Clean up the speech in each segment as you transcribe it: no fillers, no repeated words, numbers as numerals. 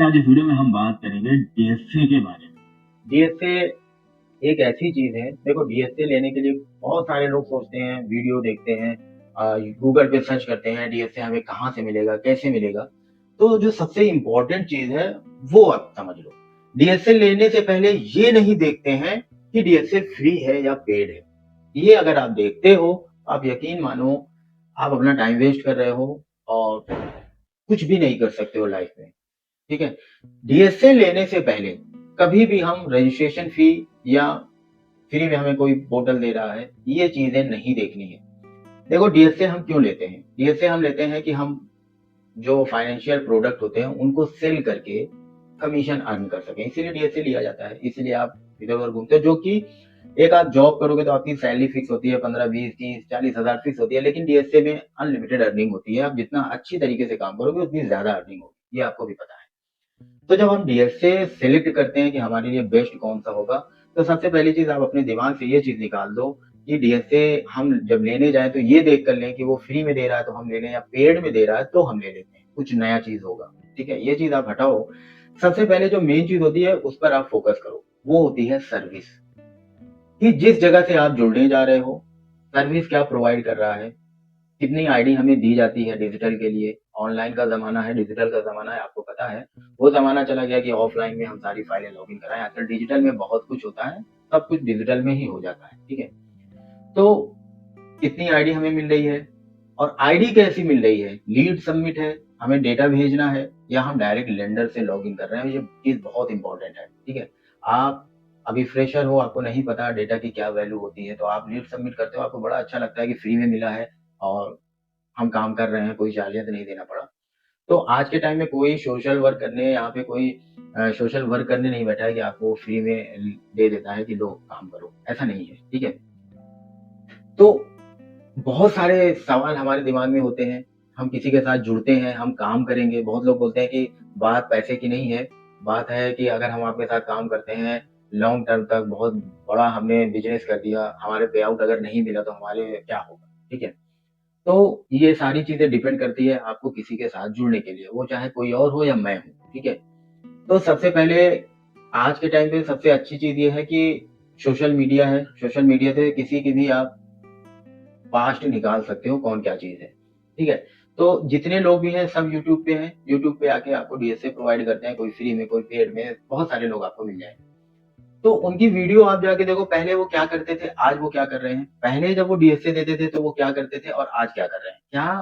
आज इस वीडियो में हम बात करेंगे डीएसए के बारे में। डीएसए एक ऐसी चीज है, देखो डीएसए लेने के लिए बहुत सारे लोग सोचते हैं, वीडियो देखते हैं, गूगल पे सर्च करते हैं डीएसए हमें कहाँ से मिलेगा, कैसे मिलेगा। तो जो सबसे इम्पोर्टेंट चीज है वो आप समझ लो। डीएसए लेने से पहले ये नहीं देखते हैं कि डीएसए फ्री है या पेड है। ये अगर आप देखते हो, आप यकीन मानो आप अपना टाइम वेस्ट कर रहे हो और कुछ भी नहीं कर सकते हो लाइफ में। ठीक है। डीएसए लेने से पहले कभी भी हम रजिस्ट्रेशन फी या फ्री में हमें कोई पोर्टल दे रहा है, ये चीजें नहीं देखनी है। देखो डीएसए हम क्यों लेते हैं? डीएसए हम लेते हैं कि हम जो फाइनेंशियल प्रोडक्ट होते हैं उनको सेल करके कमीशन अर्न कर सकें, इसीलिए डीएसए लिया जाता है। इसीलिए आप इधर उधर घूमते हो, जो कि एक आप जॉब करोगे तो आपकी सैलरी फिक्स होती है, 15, 20, 30, 40 हजार फिक्स होती है, लेकिन डीएसए में अनलिमिटेड अर्निंग होती है। आप जितना अच्छी तरीके से काम करोगे उतनी ज्यादा अर्निंग होगी, ये आपको भी पता है। तो जब हम डीएसए सेलेक्ट करते हैं कि हमारे लिए बेस्ट कौन सा होगा, तो सबसे पहली चीज आप अपने दिमाग से ये चीज निकाल दो कि डीएसए हम जब लेने जाए तो ये देख कर लें कि वो फ्री में दे रहा है तो हम ले लें, या पेड में दे रहा है तो हम ले लेते हैं, कुछ नया चीज होगा। ठीक है, ये चीज आप हटाओ। सबसे पहले जो मेन चीज होती है उस पर आप फोकस करो, वो होती है सर्विस। कि जिस जगह से आप जुड़ने जा रहे हो, सर्विस क्या प्रोवाइड कर रहा है, कितनी आईडी हमें दी जाती है डिजिटल के लिए। ऑनलाइन का जमाना है, डिजिटल का जमाना है, आपको पता है। वो जमाना चला गया कि ऑफलाइन में हम सारी फाइलें लॉगिन कराएं। आजकल डिजिटल में बहुत कुछ होता है, सब कुछ डिजिटल में ही हो जाता है। ठीक है। तो कितनी आईडी हमें मिल रही है और आईडी कैसी मिल रही है, लीड सबमिट है, हमें डेटा भेजना है, या हम डायरेक्ट लेंडर से लॉगिन कर रहे हैं, ये चीज बहुत इंपॉर्टेंट है। ठीक है। आप अभी फ्रेशर हो, आपको नहीं पता डेटा की क्या वैल्यू होती है, तो आप लीड सबमिट करते हो, आपको बड़ा अच्छा लगता है कि फ्री में मिला है और हम काम कर रहे हैं, कोई चार्जेस नहीं देना पड़ा। तो आज के टाइम में कोई सोशल वर्क करने, यहाँ पे कोई सोशल वर्क करने नहीं बैठा है कि आपको फ्री में दे देता है कि लो काम करो, ऐसा नहीं है। ठीक है। तो बहुत सारे सवाल हमारे दिमाग में होते हैं, हम किसी के साथ जुड़ते हैं, हम काम करेंगे। बहुत लोग बोलते हैं कि बात पैसे की नहीं है, बात है कि अगर हम आपके साथ काम करते हैं लॉन्ग टर्म तक, बहुत बड़ा हमने बिजनेस कर दिया, हमारे पे आउट अगर नहीं मिला तो हमारे क्या होगा। ठीक है। तो ये सारी चीजें डिपेंड करती है आपको किसी के साथ जुड़ने के लिए, वो चाहे कोई और हो या मैं हूँ। ठीक है। तो सबसे पहले आज के टाइम पे सबसे अच्छी चीज ये है कि सोशल मीडिया है। सोशल मीडिया से किसी की भी आप पास्ट निकाल सकते हो, कौन क्या चीज है। ठीक है। तो जितने लोग भी हैं सब यूट्यूब पे हैं, यूट्यूब पे आके आपको डीएसए प्रोवाइड करते हैं, कोई फ्री में कोई पेड में, बहुत सारे लोग आपको मिल जाएंगे। तो उनकी वीडियो आप जाके देखो, पहले वो क्या करते थे, आज वो क्या कर रहे हैं। पहले जब वो डीएसए देते थे तो वो क्या करते थे और आज क्या कर रहे हैं, क्या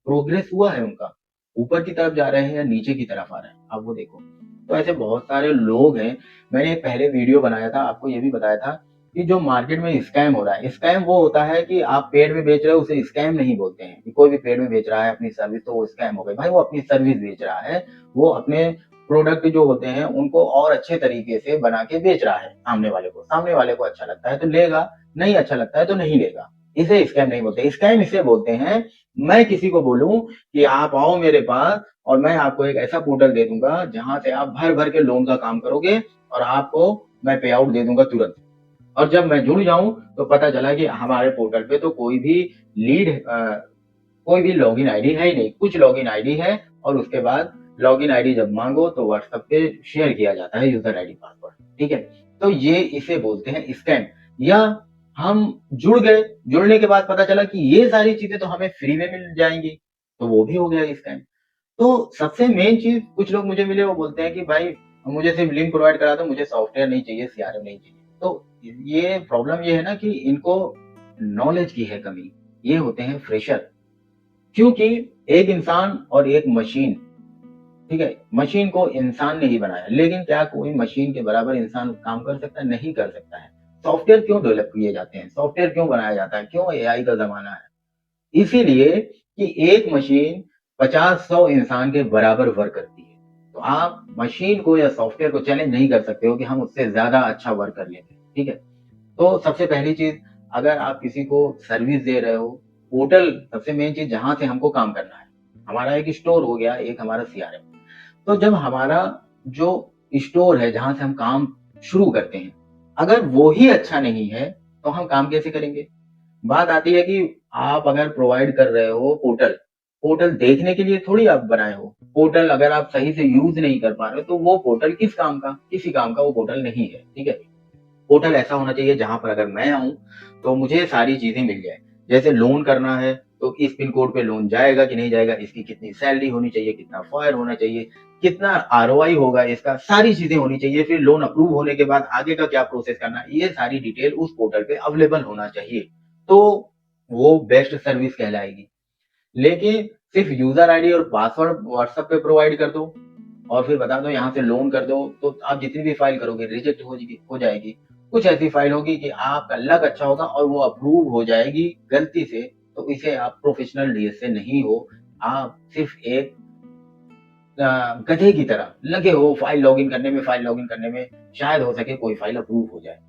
प्रोग्रेस हुआ है उनका, ऊपर की तरफ जा रहे हैं या नीचे की तरफ आ रहे हैं, आप वो देखो। तो ऐसे बहुत सारे लोग हैं। मैंने एक पहले वीडियो बनाया था, आपको ये भी बताया था कि जो मार्केट में स्कैम हो रहा है, स्कैम वो होता है कि आप पेड में बेच रहे हो, उसे स्कैम नहीं बोलते हैं। कि कोई भी पेड में बेच रहा है अपनी सर्विस तो वो स्कैम हो गई। भाई वो अपनी सर्विस बेच रहा है, वो अपने प्रोडक्ट जो होते हैं उनको और अच्छे तरीके से बना के बेच रहा है सामने वाले को। सामने वाले को अच्छा लगता है तो लेगा, नहीं अच्छा लगता है तो नहीं लेगा। इसे स्कैम नहीं बोलते। स्कैम इसे बोलते हैं, मैं किसी को बोलूं कि आप आओ मेरे पास और मैं आपको एक ऐसा पोर्टल दे दूंगा जहां से आप भर भर के लोन का काम करोगे और आपको मैं पे आउट दे दूंगा तुरंत। और जब मैं जुड़ जाऊं तो पता चला कि हमारे पोर्टल पे तो कोई भी लीड कोई भी लॉगिन आईडी है ही नहीं, कुछ लॉगिन आईडी है। और उसके बाद लॉगिन आईडी जब मांगो तो व्हाट्सएप पे शेयर किया जाता है यूजर आईडी पासवर्ड। ठीक है। तो ये इसे बोलते हैं स्कैम। या हम जुड़ गए, जुड़ने के बाद पता चला कि ये सारी चीजें तो हमें फ्री में मिल जाएंगी, तो वो भी हो गया स्कैम। तो सबसे मेन चीज, कुछ लोग मुझे मिले वो बोलते हैं कि भाई मुझे सिर्फ लिंक प्रोवाइड करा दो, मुझे सॉफ्टवेयर नहीं चाहिए, सीआरएम नहीं चाहिए। तो ये प्रॉब्लम ये है ना कि इनको नॉलेज की है कमी। ये होते हैं फ्रेशर। क्योंकि एक इंसान और एक मशीन, ठीक है, मशीन को इंसान ने ही बनाया, लेकिन क्या कोई मशीन के बराबर इंसान काम कर सकता है? नहीं कर सकता है। सॉफ्टवेयर क्यों डेवलप किए जाते हैं, सॉफ्टवेयर क्यों बनाया जाता है, क्यों एआई का जमाना है? इसीलिए कि एक मशीन 50-100 इंसान के बराबर वर्क करती है। तो आप मशीन को या सॉफ्टवेयर को चैलेंज नहीं कर सकते हो कि हम उससे ज्यादा अच्छा वर्क कर लेंगे। ठीक है। तो सबसे पहली चीज, अगर आप किसी को सर्विस दे रहे हो, पोर्टल सबसे मेन चीज जहां से हमको काम करना है। हमारा एक स्टोर हो गया, एक हमारा सीआरएम। तो जब हमारा जो स्टोर है जहां से हम काम शुरू करते हैं, अगर वो ही अच्छा नहीं है तो हम काम कैसे करेंगे? बात आती है कि आप अगर प्रोवाइड कर रहे हो पोर्टल, पोर्टल देखने के लिए थोड़ी आप बनाए हो। पोर्टल अगर आप सही से यूज़ नहीं कर पा रहे हो, तो वो पोर्टल किस काम का? किसी काम का वो पोर्टल नहीं है, ठीक है? पोर्टल ऐसा होना चाहिए जहाँ पर अगर मैं आऊँ, तो मुझे सारी चीज़ें मिल जाएँ। जैसे लोन करना है, तो इस पिन कोड पे लोन जाएगा कि नहीं जाएगा, इसकी कितनी सैलरी होनी चाहिए, कितना फायर होना चाहिए, कितना आरओआई होगा इसका, सारी चीज़ें होनी चाहिए। फिर लोन अप्रूव होने के बाद आगे का क्या प्रोसेस करना है, ये सारी डिटेल उस पोर्टल पे अवेलेबल होना चाहिए। तो वो बेस्ट सर्विस कहलाएगी। लेकिन सिर्फ़ यूज़र आईडी और पासवर्ड व्हाट्सएप पे प्रोवाइड कर दो और फिर बता दो यहाँ से लोन कर दो, तो आप जितनी भी फाइल करोगे रिजेक्ट हो जाएगी। कुछ ऐसी फाइल होगी कि आपका लक अच्छा होगा और वो अप्रूव हो जाएगी गलती से, तो इसे आप प्रोफेशनल डीएसए नहीं हो, आप सिर्फ़ एक गधे की तरह लगे हो फाइल लॉगिन करने में, शायद हो सके कोई फाइल अप्रूव हो जाए।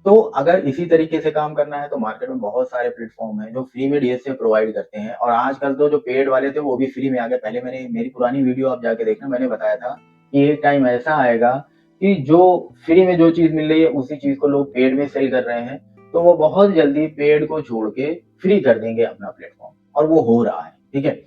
तो अगर इसी तरीके से काम करना है तो मार्केट में बहुत सारे प्लेटफ़ॉर्म हैं जो फ्री में डीएसए प्रोवाइड करते हैं और आजकल तो जो पेड वाले थे वो भी फ्री में आ गए। पहले मैंने मेरी पुरानी वीडियो आप जाके देखना, मैंने बताया था कि एक टाइम ऐसा आएगा कि जो फ्री में जो चीज़ मिल रही है उसी चीज़ को लोग पेड में सेल कर रहे हैं। तो वो बहुत जल्दी पेड को छोड़ के फ्री कर देंगे अपना प्लेटफ़ॉर्म और वो हो रहा है, ठीक है?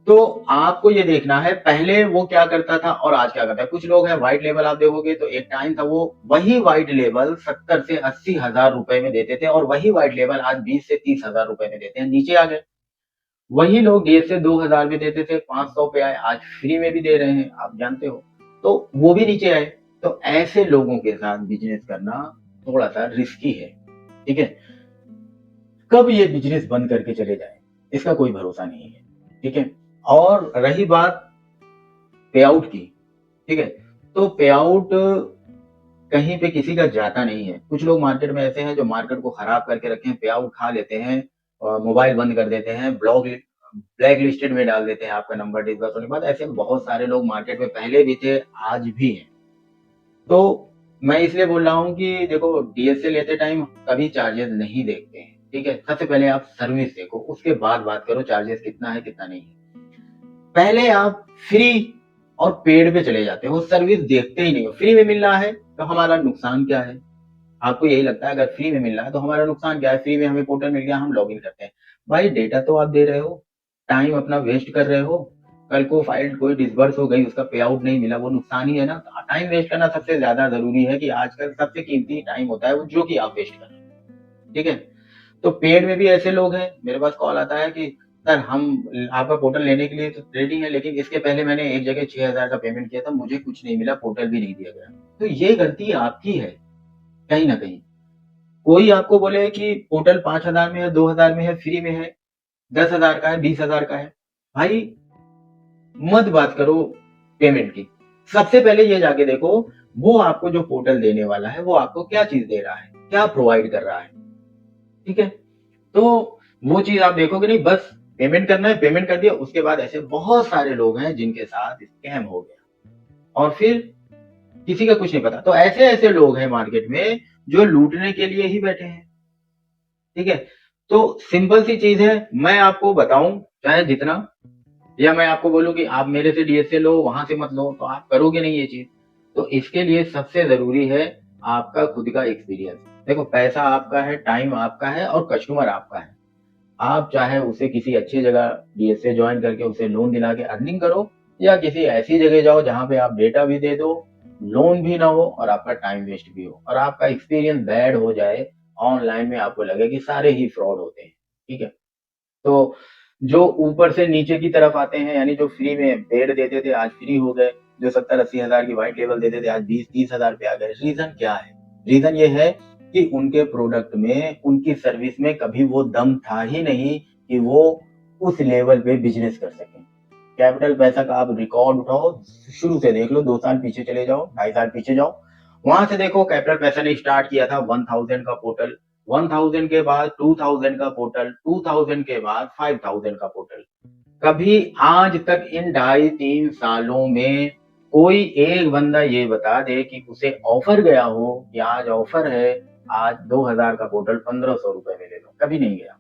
तो आपको ये देखना है पहले वो क्या करता था और आज क्या करता है। कुछ लोग हैं व्हाइट लेबल आप देखोगे तो एक टाइम था वो वही व्हाइट लेबल 70 से 80 हज़ार रुपए में देते थे और वही व्हाइट लेबल आज 20 से 30 हज़ार रुपए में देते हैं, नीचे आ गए। वही लोग डीएसए 2000 में देते थे, 500 पे आए, आज फ्री में भी दे रहे हैं, आप जानते हो। तो वो भी नीचे आए। तो ऐसे लोगों के साथ बिज़नेस करना थोड़ा-सा रिस्की है, ठीक है? कब ये बिज़नेस बंद करके चले जाएँ, इसका कोई भरोसा नहीं है, ठीक है? और रही बात पे-आउट की, ठीक है? तो पे-आउट कहीं पे किसी का जाता नहीं है। कुछ लोग मार्केट में ऐसे हैं जो मार्केट को खराब करके रखे हैं, पे-आउट खा लेते हैं मोबाइल बंद कर देते हैं, ब्लैक लिस्टेड में डाल देते हैं आपका नंबर डिसबर्स होने के बाद। ऐसे बहुत सारे लोग मार्केट में पहले भी थे, आज भी हैं। तो मैं इसलिए बोल रहा हूँ कि देखो डीएसए लेते टाइम कभी चार्जेज़ नहीं देखते हैं, ठीक है? सबसे पहले आप सर्विस देखो, उसके बाद बात करो चार्जेज़ कितना है, कितना नहीं है। पहले आप फ्री और पेड पे चले जाते हो, सर्विस देखते ही नहीं हो। फ्री में मिल रहा है, तो हमारा नुकसान क्या है? आपको यही लगता है अगर फ्री में मिल रहा है, तो हमारा नुकसान क्या है? फ्री में हमें पोर्टल मिल गया, हम लॉगिन करते हैं। भाई डेटा तो आप दे रहे हो, टाइम अपना वेस्ट कर रहे हो, कल को फाइल कोई डिसबर्स हो गई, उसका पे आउट नहीं मिला, वो नुकसान ही है ना। टाइम वेस्ट करना सबसे ज़्यादा ज़रूरी है कि आजकल सबसे कीमती टाइम होता है वो जो कि आप वेस्ट कर रहे हो, ठीक है? तो पेड में भी ऐसे लोग हैं, मेरे पास कॉल आता है कि सर हम आपका पोर्टल लेने के लिए तो रेडी हैं, लेकिन इसके पहले मैंने एक जगह 6000 का पेमेंट किया था, मुझे कुछ नहीं मिला, पोर्टल भी नहीं दिया गया। तो ये गलती आपकी है, कहीं न कहीं। कोई आपको बोले कि पोर्टल 5000 में है, 2000 में है, फ्री में है, 10,000 का है, 20,000 का है। भाई मत बात करो पेमेंट की। सबसे पहले ये जाके देखो, वो आपको जो पोर्टल देने वाला है, वो आपको क्या चीज़ दे रहा है, क्या प्रोवाइड कर रहा है, ठीक है? तो वो चीज़ आप देखोगे नहीं, बस पेमेंट करना है, पेमेंट कर दिया, उसके बाद ऐसे बहुत सारे लोग हैं जिनके साथ स्कैम हो गया और फिर किसी का कुछ नहीं पता। तो ऐसे-ऐसे लोग हैं मार्केट में जो लूटने के लिए ही बैठे हैं, ठीक है? तो सिंपल सी चीज़ है, मैं आपको बताऊँ चाहे जितना या मैं आपको बोलूँ कि आप मेरे से डीएसए लो, वहाँ से मत लो, तो आप करोगे नहीं ये चीज़। तो इसके लिए सबसे ज़रूरी है आपका खुद का एक्सपीरियंस। देखो पैसा आपका है, टाइम आपका है और कस्टमर आपका है। आप चाहे उसे किसी अच्छी जगह डीएसए जॉइन करके उसे लोन दिला के अर्निंग करो या किसी ऐसी जगह जाओ जहाँ पे आप डेटा भी दे दो, लोन भी ना हो और आपका टाइम वेस्ट भी हो और आपका एक्सपीरियंस बैड हो जाए, ऑनलाइन में आपको लगे कि सारे ही फ्रॉड होते हैं, ठीक है? तो जो ऊपर से नीचे की तरफ आते हैं यानी जो फ्री में पेड देते थे आज फ्री हो गए, जो 70-80 हज़ार की व्हाइट लेबल देते थे आज 20-30 हज़ार पे आ गए। रीज़न क्या है? रीज़न ये है कि उनके प्रोडक्ट में, उनकी सर्विस में कभी वो दम था ही नहीं कि वो उस लेवल पे बिज़नेस कर सकें। कैपिटल पैसा का आप रिकॉर्ड उठाओ, शुरू से देख लो, 2 साल पीछे चले जाओ, 2.5 साल पीछे जाओ। वहाँ से देखो कैपिटल पैसा ने स्टार्ट किया था 1000 का पोर्टल, 1000 के बाद 2000 का पोर्टल, 2000 के बाद 5000 का पोर्टल। कभी आज तक इन 2.5-3 सालों में कोई एक बंदा ये बता दे कि उसे ऑफर गया हो कि आज ऑफर है, आज 2000 का पोर्टल 1500 रुपए में ले लो, कभी नहीं गया,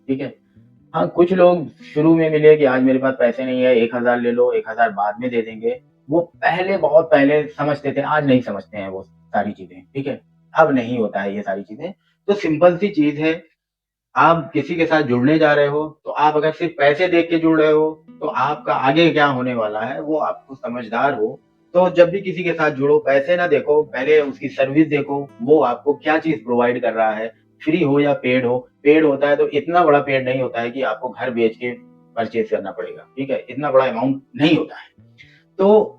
ठीक है? हाँ, कुछ लोग शुरू में मिले कि आज मेरे पास पैसे नहीं है, 1000 ले लो, 1000 बाद में दे देंगे। वो पहले बहुत पहले समझते थे, आज नहीं समझते हैं वो सारी चीज़ें, ठीक है? अब नहीं होता है ये सारी चीज़ें। तो सिंपल सी चीज़ है, आप किसी के साथ जुड़ने जा रहे हो, तो आप अगर सिर्फ पैसे देख के जुड़ रहे हो, तो आपका आगे क्या होने वाला है वो आपको समझदार हो। तो जब भी किसी के साथ जुड़ो, पैसे ना देखो, पहले उसकी सर्विस देखो, वो आपको क्या चीज़ प्रोवाइड कर रहा है, फ्री हो या पेड हो। पेड होता है तो इतना बड़ा पेड नहीं होता है कि आपको घर बेच के परचेज़ करना पड़ेगा, ठीक है? इतना बड़ा अमाउंट नहीं होता है। तो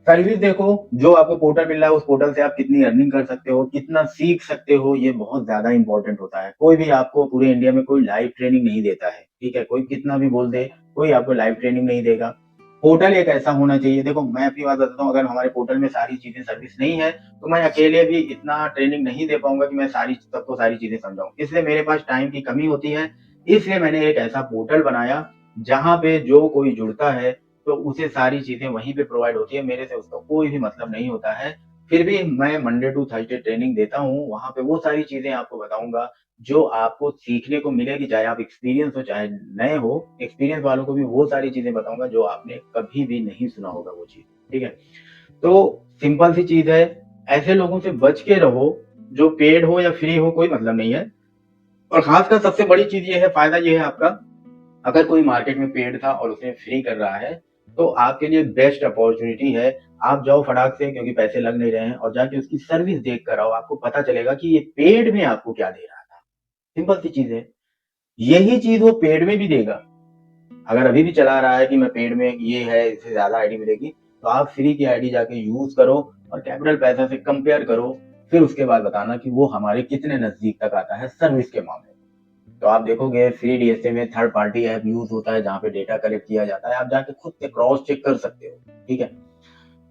सर्विस देखो, जो आपको पोर्टल मिल रहा है उस पोर्टल से आप कितनी अर्निंग कर सकते हो, कितना सीख सकते हो, ये बहुत ज़्यादा इम्पोर्टेंट होता है। कोई भी आपको पूरे इंडिया में कोई लाइव ट्रेनिंग नहीं देता है, ठीक है? कोई कितना भी बोल दे, कोई आपको लाइव ट्रेनिंग नहीं देगा। पोर्टल एक ऐसा होना चाहिए, देखो मैं अपनी बात बताता हूँ, अगर हमारे पोर्टल में सारी चीज़ें सर्विस नहीं है, तो मैं अकेले भी इतना ट्रेनिंग नहीं दे पाऊँगा कि मैं सबको सारी चीज़ें समझाऊँ। इसलिए मेरे पास टाइम की कमी होती है, इसलिए मैंने एक ऐसा पोर्टल बनाया, जहाँ पे जो कोई जुड़ता है तो उसे सारी चीज़ें वहीं पे प्रोवाइड होती है, मेरे से उसका कोई भी मतलब नहीं होता है। फिर भी मैं मंडे टू थर्सडे ट्रेनिंग देता हूँ, वहाँ पे वो सारी चीज़ें आपको बताऊँगा, जो आपको सीखने को मिलेगी, चाहे आप एक्सपीरियंस हो, चाहे नए हो। एक्सपीरियंस वालों को भी वो सारी चीज़ें बताऊँगा, जो आपने कभी भी नहीं सुना होगा वो चीज़, ठीक है? तो सिंपल सी चीज़ है, ऐसे लोगों से बच के रहो, जो पेड हो या फ्री हो, कोई मतलब नहीं है। और खासकर सबसे बड़ी चीज़ ये है, फ़ायदा ये है आपका, अगर कोई मार्केट में पेड था और उसने फ्री कर रहा है, तो आपके लिए बेस्ट अपॉर्च्युनिटी है। आप जाओ फटाक से, क्योंकि पैसे लग नहीं रहे हैं, और जाके उसकी सर्विस देख कर आओ, आपको पता चलेगा कि ये पेड में आपको क्या दे रहा था। सिंपल सी चीज़ है। यही चीज़ वो पेड में भी देगा। अगर अभी भी चला रहा है कि मैं पेड में ये है, इससे ज़्यादा आईडी मिलेगी, तो आप फ्री की आईडी जाके यूज़ करो और कैपिटल पैसा से कंपेयर करो, फिर उसके बाद बताना कि वो हमारे कितने नज़दीक तक आता है सर्विस के मामले में। तो आप देखोगे फ्री डीएसए में थर्ड पार्टी ऐप यूज़ होता है, जहाँ पे डेटा कलेक्ट किया जाता है, आप जाके खुद से क्रॉस चेक कर सकते हो, ठीक है?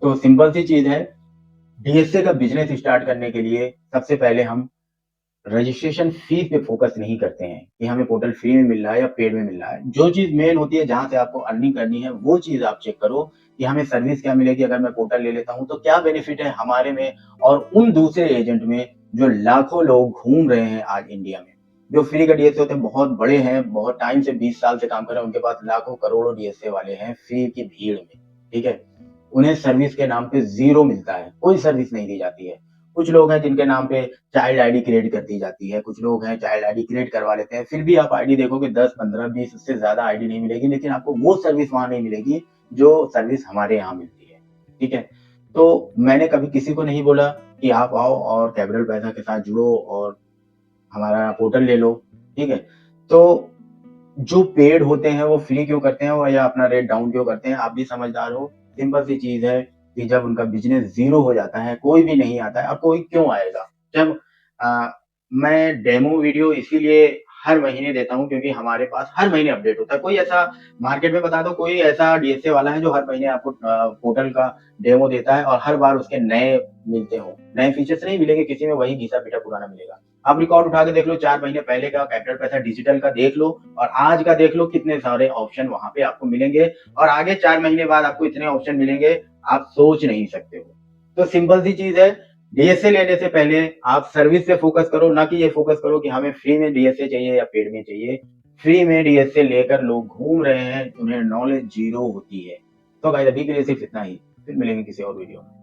तो सिंपल सी चीज़ है, डीएसए का बिज़नेस स्टार्ट करने के लिए सबसे पहले हम रजिस्ट्रेशन फीस पे फोकस नहीं करते हैं कि हमें पोर्टल फ्री में मिल रहा है या पेड में मिल रहा है। जो चीज़ मेन होती है, जहाँ से आपको अर्निंग करनी है, वो चीज़ आप चेक करो कि हमें सर्विस क्या मिलेगी, अगर मैं पोर्टल ले लेता हूँ तो क्या बेनिफिट है हमारे में और उन दूसरे एजेंट में, जो लाखों लोग घूम रहे हैं आज इंडिया में। जो फ्री का डीएसए होते हैं, बहुत बड़े हैं, बहुत टाइम से 20 साल से काम कर रहे हैं, उनके पास लाखों करोड़ों डीएसए वाले हैं फ्री की भीड़ में, ठीक है? उन्हें सर्विस के नाम पे ज़ीरो मिलता है, कोई सर्विस नहीं दी जाती है। कुछ लोग हैं जिनके नाम पे चाइल्ड आईडी क्रिएट कर दी जाती है, कुछ लोग हैं चाइल्ड आईडी क्रिएट करवा लेते हैं, फिर भी आप आईडी देखोगे 10, 15, 20, उससे ज़्यादा आईडी नहीं मिलेगी, लेकिन आपको वो सर्विस वहाँ नहीं मिलेगी, जो सर्विस हमारे यहाँ मिलती है, ठीक है? तो मैंने कभी किसी को नहीं बोला कि आप आओ और कैपिटल पैसा के साथ जुड़ो और हमारा पोर्टल ले लो, ठीक है? तो जो पेड होते हैं वो फ्री क्यों करते हैं, और या अपना रेट डाउन क्यों करते हैं, आप भी समझदार हो। सिंपल सी चीज़ है कि जब उनका बिज़नेस ज़ीरो हो जाता है, कोई भी नहीं आता है, और कोई क्यों आएगा? जब अ, मैं डेमो वीडियो इसीलिए हर महीने देता हूँ, क्योंकि हमारे पास हर महीने अपडेट होता है। कोई ऐसा मार्केट में बता दो, कोई ऐसा डीएसए वाला है जो हर महीने आपको पोर्टल का डेमो देता है और हर बार उसके नए मिलते हों। नए फीचर्स नहीं मिलेंगे, किसी में वही घिसा-पिटा पुराना मिलेगा। आप रिकॉर्ड उठा के देख लो, 4 महीने पहले का कैपिटल पैसा डिजिटल का देख लो और आज का देख लो, कितने सारे ऑप्शन वहाँ पे आपको मिलेंगे, और आगे 4 महीने बाद आपको इतने ऑप्शन मिलेंगे, आप सोच नहीं सकते हो। तो सिंपल सी चीज़ है, डीएसए लेने से पहले आप सर्विस पे फोकस करो, ना कि ये फोकस करो कि हमें फ्री में डीएसए चाहिए या पेड में चाहिए। फ्री में डीएसए लेकर लोग घूम रहे हैं, उन्हें नॉलेज ज़ीरो होती है। तो गाइस अभी के लिए सिर्फ इतना ही, फिर मिलेंगे किसी और वीडियो में।